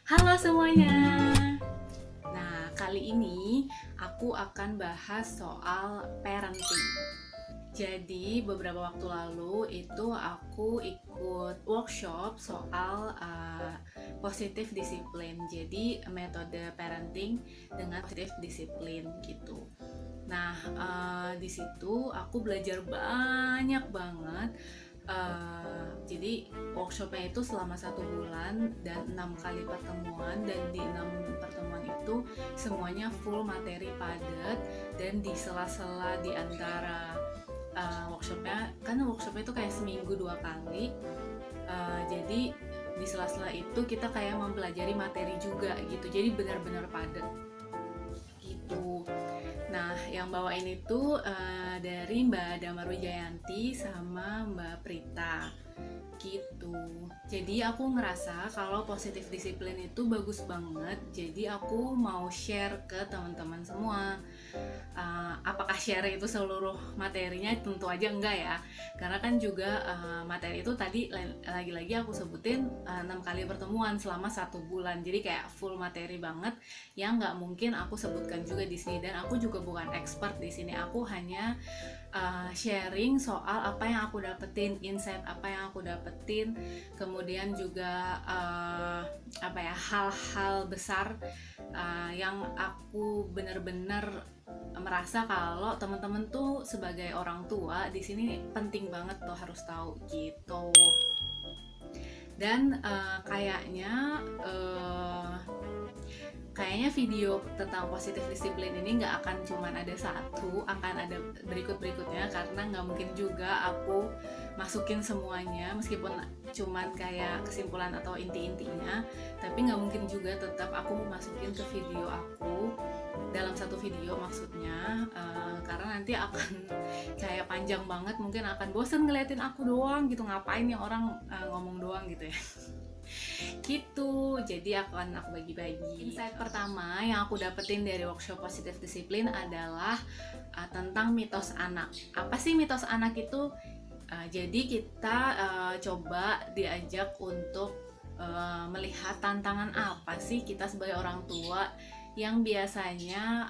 Halo semuanya. Nah, kali ini aku akan bahas soal parenting. Jadi, beberapa waktu lalu itu aku ikut workshop soal positif disiplin. Jadi, metode parenting dengan positif disiplin gitu. Nah, di situ aku belajar banyak banget. Jadi workshopnya itu selama 1 bulan dan 6 kali pertemuan, dan di 6 pertemuan itu semuanya full materi padat, dan di sela-sela di antara workshopnya, karena workshopnya itu kayak seminggu 2 kali, jadi di sela-sela itu kita kayak mempelajari materi juga gitu, jadi benar-benar padat gitu. Nah, yang bawain itu dari Mbak Damar Wijayanti sama Mbak Prita gitu. Jadi aku ngerasa kalau positif disiplin itu bagus banget. Jadi aku mau share ke teman-teman semua. Apakah share itu seluruh materinya? Tentu aja enggak ya. Karena kan juga materi itu tadi lagi-lagi aku sebutin 6 kali pertemuan selama 1 bulan. Jadi kayak full materi banget yang nggak mungkin aku sebutkan juga di sini, dan aku juga bukan expert di sini. Aku hanya sharing soal apa yang aku dapetin, insight apa yang aku dapetin, kemudian juga apa ya, hal-hal besar yang aku benar-benar merasa kalau teman-teman tuh sebagai orang tua di sini penting banget tuh harus tahu gitu. Dan kayaknya video tentang positif disiplin ini nggak akan cuman ada satu, akan ada berikut-berikutnya, karena nggak mungkin juga aku masukin semuanya meskipun cuman kayak kesimpulan atau inti-intinya, tapi nggak mungkin juga tetap aku masukin ke video aku dalam satu video maksudnya, karena nanti akan kayak panjang banget, mungkin akan bosen ngeliatin aku doang gitu, ngapain ya orang ngomong doang gitu ya. Gitu, jadi aku bagi-bagi. Insight pertama yang aku dapetin dari workshop positif disiplin adalah tentang mitos anak. Apa sih mitos anak itu? Jadi kita coba diajak untuk melihat tantangan apa sih kita sebagai orang tua yang biasanya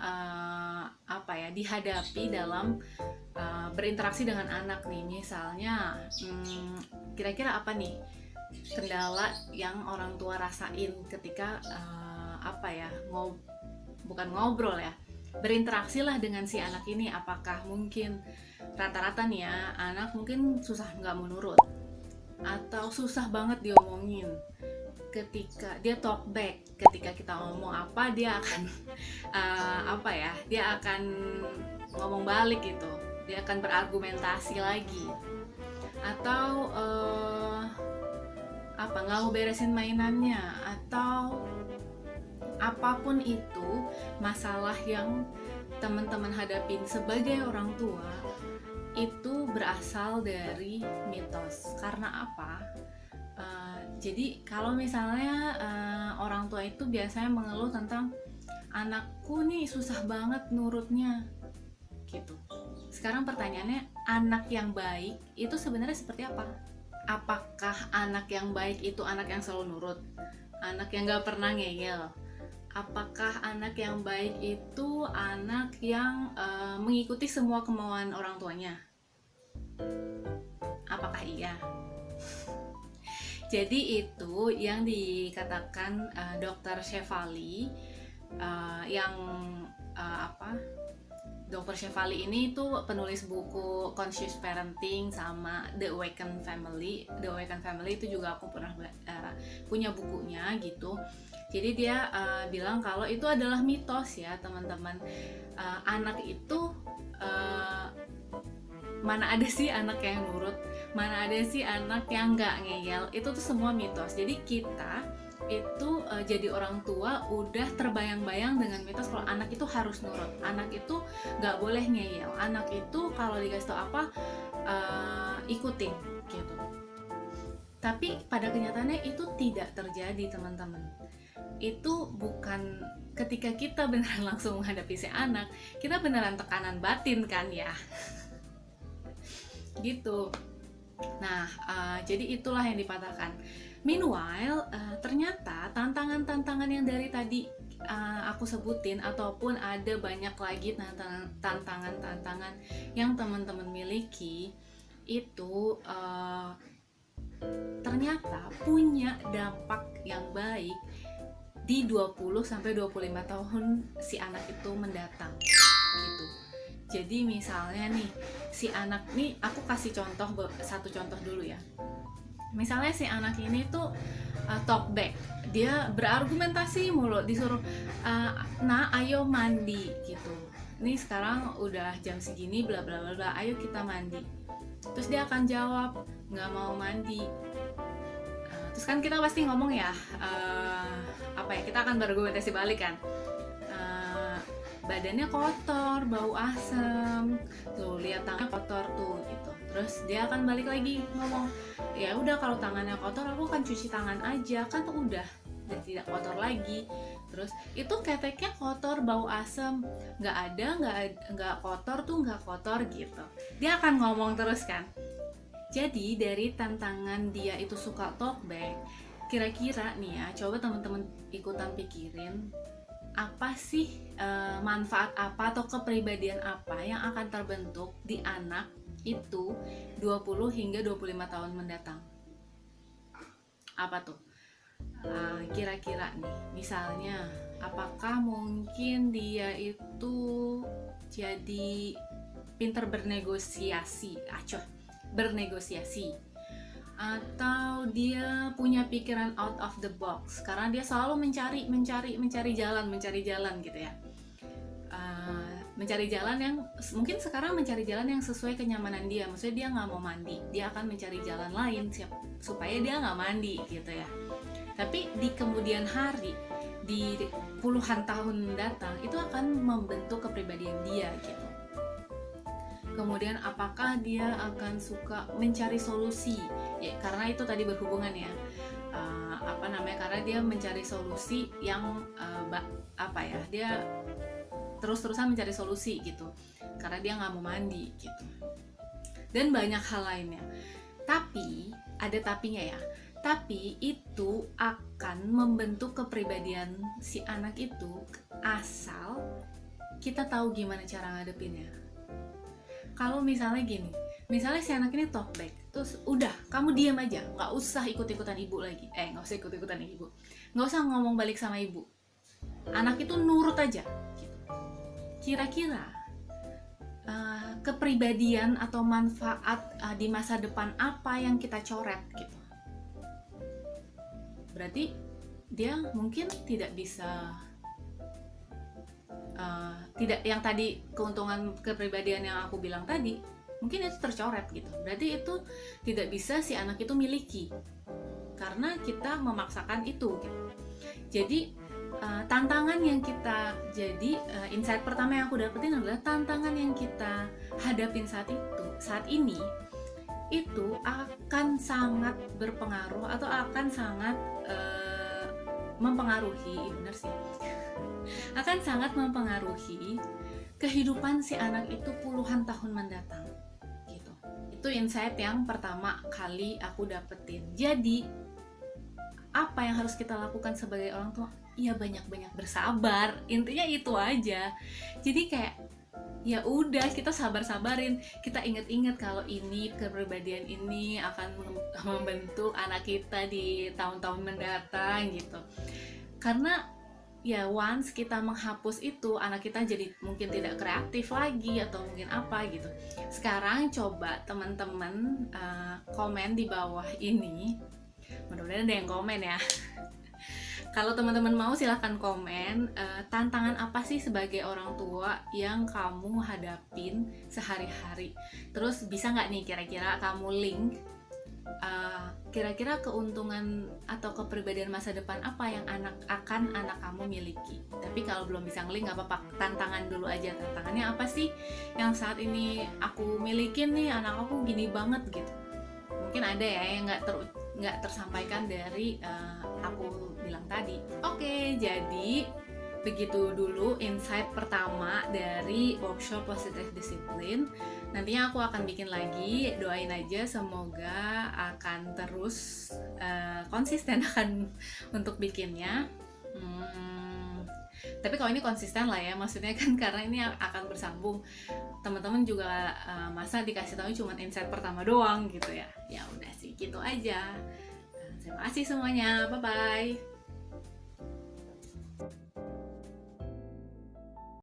dihadapi dalam berinteraksi dengan anak nih. Misalnya kira-kira apa nih kendala yang orang tua rasain ketika bukan ngobrol ya, berinteraksi lah dengan si anak ini. Apakah mungkin rata-rata nih ya, anak mungkin susah nggak mau nurut, atau susah banget diomongin. Ketika dia talk back, ketika kita ngomong apa dia akan dia akan ngomong balik gitu, dia akan berargumentasi lagi, atau nggak mau beresin mainannya, atau apapun itu masalah yang teman-teman hadapin sebagai orang tua, itu berasal dari mitos. Karena apa? Jadi kalau misalnya orang tua itu biasanya mengeluh tentang anakku nih susah banget nurutnya gitu. Sekarang pertanyaannya, anak yang baik itu sebenarnya seperti apa? Apakah anak yang baik itu anak yang selalu nurut, anak yang gak pernah ngeyel? Apakah anak yang baik itu anak yang mengikuti semua kemauan orang tuanya? Apakah iya? Jadi itu yang dikatakan Dr. Shefali, Dr. Shefali ini tuh penulis buku Conscious Parenting sama The Awakened Family. The Awakened Family itu juga aku pernah punya bukunya gitu. Jadi dia bilang kalau itu adalah mitos ya teman-teman. Anak itu mana ada sih anak yang nurut, mana ada sih anak yang nggak ngeyel. Itu tuh semua mitos. Jadi kita itu jadi orang tua udah terbayang-bayang dengan mitos kalau anak itu harus nurut, anak itu nggak boleh ngeyel, anak itu kalau dikasih tau apa ikutin gitu. Tapi pada kenyataannya itu tidak terjadi teman-teman. Itu bukan ketika kita beneran langsung menghadapi si anak, kita beneran tekanan batin kan ya. Gitu. Nah, jadi itulah yang dipatahkan. Meanwhile, ternyata tantangan-tantangan yang dari tadi aku sebutin, ataupun ada banyak lagi tantangan-tantangan yang teman-teman miliki, itu ternyata punya dampak yang baik di 20-25 tahun si anak itu mendatang gitu. Jadi misalnya nih, si anak nih, aku kasih satu contoh dulu ya. Misalnya si anak ini tuh talk back, dia berargumentasi mulu, disuruh nah ayo mandi gitu, nih sekarang udah jam segini bla bla bla bla, ayo kita mandi. Terus dia akan jawab nggak mau mandi. Terus kan kita pasti ngomong ya, kita akan berargumentasi balik kan, badannya kotor, bau asem, tuh lihat tangannya kotor tuh gitu. Terus dia akan balik lagi ngomong, ya udah kalau tangannya kotor aku akan cuci tangan aja, kan tuh udah dan tidak kotor lagi. Terus itu keteknya kotor, bau asem, nggak kotor tuh nggak kotor gitu. Dia akan ngomong terus kan. Jadi dari tantangan dia itu suka talkback, kira-kira nih ya, coba teman-teman ikutan pikirin, apa sih manfaat apa atau kepribadian apa yang akan terbentuk di anak itu 20 hingga 25 tahun mendatang. Apa tuh? Kira-kira nih, misalnya apakah mungkin dia itu jadi pintar bernegosiasi, atau dia punya pikiran out of the box karena dia selalu mencari jalan gitu ya. Mencari jalan yang mungkin sekarang mencari jalan yang sesuai kenyamanan dia, maksudnya dia nggak mau mandi, dia akan mencari jalan lain supaya dia nggak mandi gitu ya. Tapi di kemudian hari, di puluhan tahun mendatang, itu akan membentuk kepribadian dia gitu. Kemudian apakah dia akan suka mencari solusi ya, karena itu tadi berhubungan ya, karena dia mencari solusi yang dia terus-terusan mencari solusi gitu, karena dia nggak mau mandi gitu, dan banyak hal lainnya. Tapi ada tapinya ya, tapi itu akan membentuk kepribadian si anak itu asal kita tahu gimana cara ngadepinnya. Kalau misalnya gini, misalnya si anak ini talkback, terus udah kamu diam aja, nggak usah ikut-ikutan ibu lagi, nggak usah ngomong balik sama ibu, anak itu nurut aja gitu. Kira-kira kepribadian atau manfaat di masa depan apa yang kita coret gitu? Berarti dia mungkin tidak bisa tidak, yang tadi keuntungan kepribadian yang aku bilang tadi mungkin itu tercoret gitu. Berarti itu tidak bisa si anak itu miliki karena kita memaksakan itu gitu. Jadi tantangan yang kita, insight pertama yang aku dapetin adalah tantangan yang kita hadapin saat ini itu akan sangat berpengaruh atau akan sangat mempengaruhi, benar sih, akan sangat mempengaruhi kehidupan si anak itu puluhan tahun mendatang gitu. Itu insight yang pertama kali aku dapetin. Jadi apa yang harus kita lakukan sebagai orang tua? Ya banyak-banyak bersabar, intinya itu aja. Jadi kayak ya udah, kita sabar-sabarin, kita inget-inget kalau ini kepribadian ini akan membentuk anak kita di tahun-tahun mendatang gitu. Karena ya once kita menghapus itu, anak kita jadi mungkin tidak kreatif lagi atau mungkin apa gitu. Sekarang coba teman-teman komen di bawah ini, mudah-mudahan ada yang komen ya. Kalau teman-teman mau silahkan komen, tantangan apa sih sebagai orang tua yang kamu hadapin sehari-hari. Terus bisa nggak nih kira-kira kamu link kira-kira keuntungan atau kepribadian masa depan apa yang anak kamu miliki. Tapi kalau belum bisa nge-link nggak apa-apa, tantangan dulu aja. Tantangannya apa sih yang saat ini aku milikin nih, anak aku gini banget gitu. Mungkin ada ya yang nggak tersampaikan dari aku bilang tadi. Oke, jadi begitu dulu insight pertama dari workshop Positive Discipline. Nantinya aku akan bikin lagi, doain aja semoga akan terus konsisten akan untuk bikinnya. Tapi kalau ini konsisten lah ya, maksudnya kan karena ini akan bersambung. Teman-teman juga masa dikasih tahu cuma insight pertama doang gitu ya. Ya udah sih, gitu aja. Terima kasih semuanya, bye bye.